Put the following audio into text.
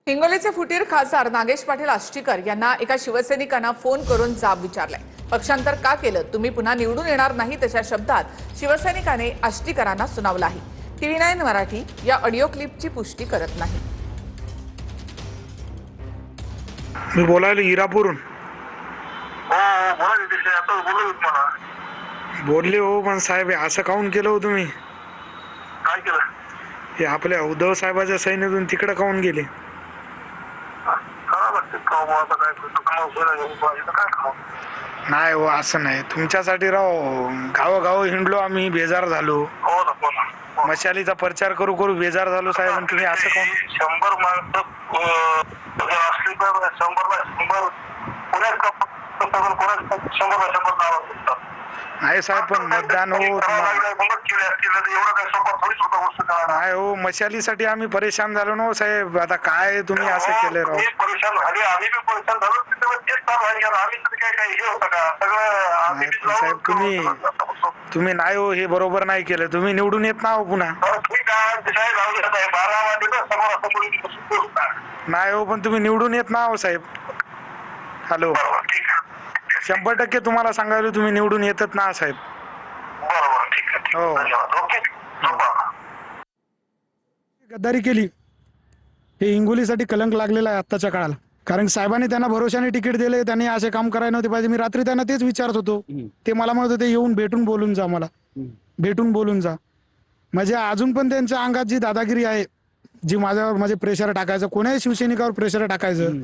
हिंगोलीचे फुटीर खासदार नागेश पाटील आष्टीकर यांना एका शिवसैनिकांना फोन करून जाब विचारलाय। पक्षांतर का केलं, तुम्ही पुन्हा निवडून येणार नाही, तशा शब्दात शिवसैनिकाने आष्टीकरांना सुनावलं आहे। TV9 मराठी या ऑडिओ क्लिपची पुष्टी करत नाही। मी बोलायला इरापूरून बोलले हो, पण साहेब असं काऊन केलं हो तुम्ही? काय केलं? हे आपल्या उद्धव साहेबाच्या सैन्यातून तिकडे काऊन गेले? नाही हो, असं नाही। तुमच्यासाठी राव गावोगाव हिंडलो आम्ही, बेजार झालो। मशालीचा प्रचार करू करू बेजार झालो साहेब, आणि तुम्ही असं काऊन? 100 माणसं असली तर 100 नाही साहेब, पण मतदान हो नाही हो, मशालीसाठी आम्ही परेशान झालो ना साहेब। आता काय तुम्ही असं केलं राव? परेशान झाले, आम्ही बी परेशान झालो। साहेब तुम्ही नाही हो, हे बरोबर नाही केलं। तुम्ही निवडून येत ना हो पुन्हा? नाही हो, पण तुम्ही निवडून येत ना हो साहेब। हॅलो, 100% तुम्हाला सांगायला, तुम्ही निवडून येतच ना साहेब। हो, गद्दारी केली हे हिंगोलीसाठी कलंक लागलेला आहे आत्ताच्या काळाला। कारण साहेबांनी त्यांना भरोशाने तिकीट दिले, त्यांनी असे काम करायला नव्हते पाहिजे। मी रात्री त्यांना तेच विचारत होतो, ते मला म्हणत होते येऊन भेटून बोलून जा, मला भेटून बोलून जा। म्हणजे अजून पण त्यांच्या अंगात जी दादागिरी आहे, जी माझ्यावर म्हणजे प्रेशर टाकायचं, कोणाही शिवसैनिकावर प्रेशर टाकायचं,